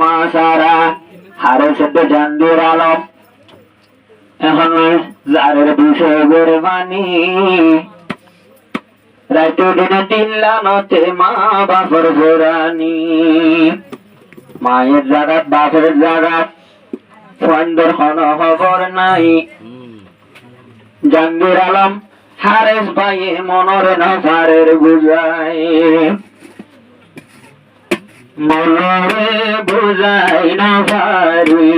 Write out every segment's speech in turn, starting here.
মাসারা হারে সদ্য জানবীর আলম এখন যারের বিষয় গড়ে মানি রাইতো দিনে তিনলানতে মা বাপর ঘোরানি মায়ের জাগাত বাপের জাগাত ফন্দর হন খবর নাই জাহাঙ্গীর আলম হারেস ভাইয়ে মনরে নফারের বুঝাই মনরে বুঝাই নফারি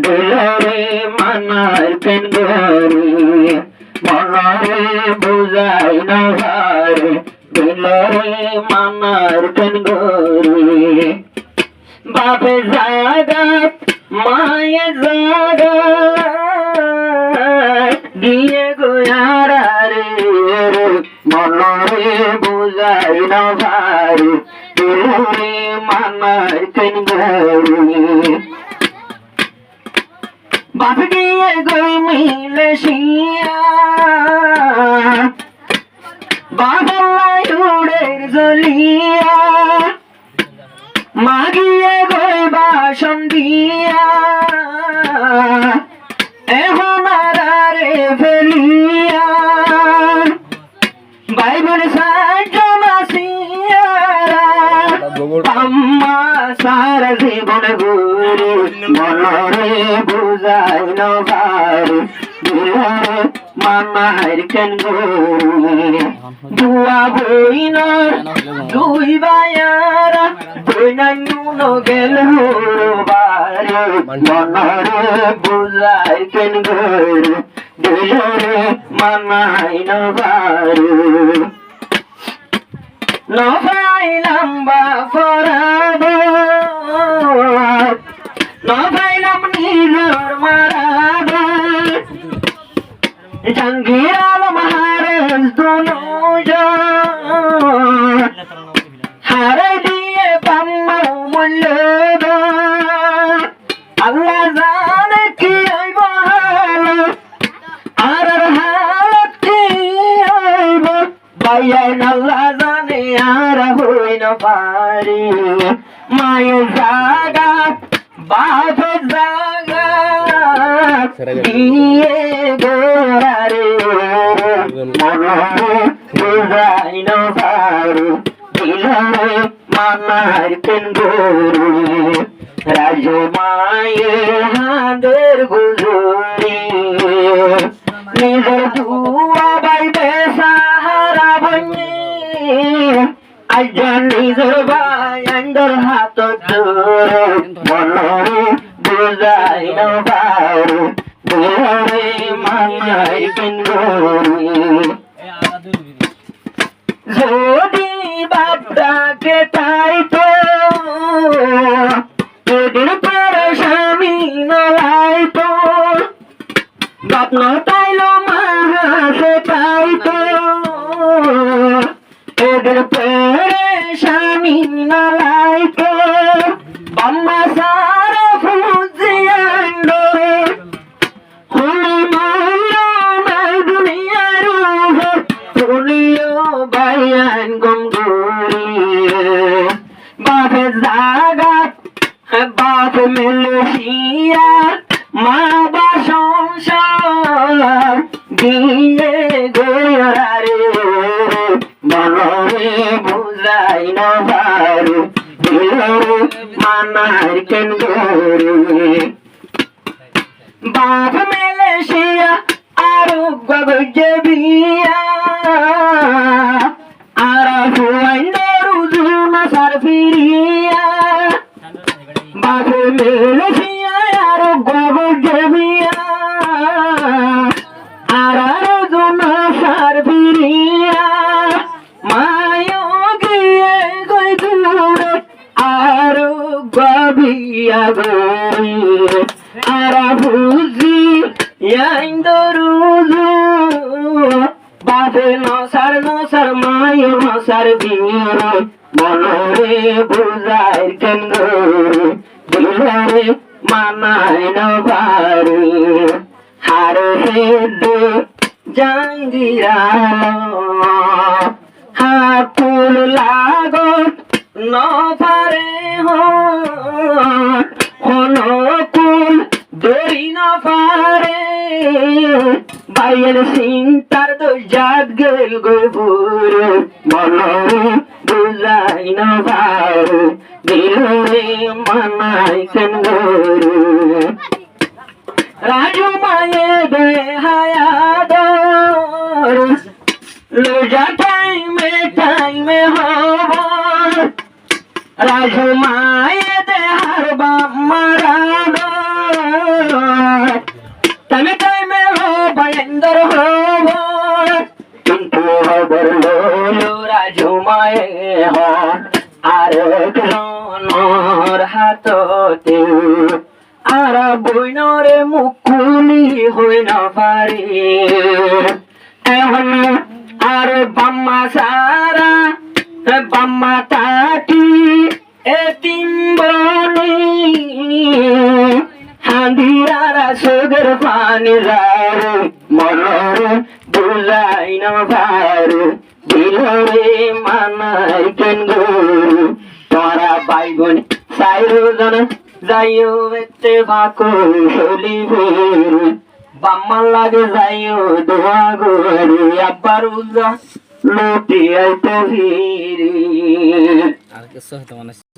দিলরে মানার কেন গরি মনরে বুঝাই নফারি দিলরে মানার কেন গরি বাপে জাগাত মায়ে জাগাত দিয়ে গোয়ারা রে মনরে বুঝাই নফারি দিলরে মানার কেন গরি বাপ দিয়ে গই মিলে শিয়া বাবাল্লাই উড়ের জলিয়া মাগিয়ে গই বাসন দিয়া এখন আরে ফেলিয়া বাইবেল সাজন আসিয়ারা আম্মা সারা জীবন গুরু মনরে বুঝাই নভারি দিলরে মামার কেন গরি দুয়া বইনার দুই বায়ারা বইনা নুন গেল বারে মনরে বুঝাই কেন গরি দিলরে মামাই নভারি নভাইলাম বাফরাব নভাইলাম নিজর মারাব জাহাঙ্গীর আলম হারেস দুনুজ হারে দিয়ে পাম্মা মূল্য আল্লাহ জানে কি হইব আর হালত কি হইব বাইয়ান আল্লাহ জানে আর হই না পারি মায়ের জাগাত বাপের জাগাত দিয়ে গোরারে মনরে বুঝাই না পারি দিলরে মানার কেন গরি রাজু মায়ের হাঁদের গুজরি নিজের দুয়া বাইবে সাহারা বনি আজ নিজের বায়ান্ডর হাত ধরে মনরে বুঝাই না পারি দিলরে মানার কেন গরি যদি বাপটাকে তাই তো এদের পরে স্বামী নলাই তো বাপ না তাইলো মা হাসে তাই তো এদের পরে স্বামী নলাই তো বাম্মা সারা ফুজিয়ান্ড হলি মাইলো নাই দুনিয়ার শুনিও বাইয়ান গঙ্গুরি বাপে জাগাত বাপ মিলসিয়া মা বা সংসার দিয়ে গোয়ারে মনরে বুঝাই নভারি দিলরে মানার কেন গরি বাপ মিলসিয়া আরো গবজে বিয়া আরা ফুয়াইন্ডর উজুনা সার ফিরিয়া বাপে মিলসিয়া আরো গবজে বিয়া আরা উজুনা সার ফিরিয়া মায়ো গিয়ে গই দূরে আরো গবিয়া গই আরা বুঝি ইয়াইন্দরুজু বাপে নসার মায়ো নসার বীর মনরে বুঝাই কেন গরি দিলরে মানাই নভারি হারে হেদে জাহাঙ্গীর আলম হাতুল লাগত নভারে হো এর চিন্তার তো জাত গেল গোপুর মনরে বুঝাই না ভার দিলরে মানাই কেন গরু রাজু মায়ে বেহায়াদর লোজা টাইমে হব রাজু মায়ে দেহার বাম্মারাদর টাইমে হব এন্দর হব কিন্তু খবর লোলো রাজু মায়ে হ আরেক জনর হাততে আর বইনরে মুকুলি হই না পারি এখন আর বাম্মা সারা বাম্মা তাটি এতিম বনি হান্দিরারা সুগর পানি যারে মনরে বুঝাই না ভারে দিলরে মানাই কেন গরু তোরা বাইগুন সাইরো জন যাইও এতে ভাকো হলি ভোর বাম্মা লাগে যাইও দোয়া গরু আব্বার উজা লোটি আইতে ভিড়ি আর কিছু হতো মানে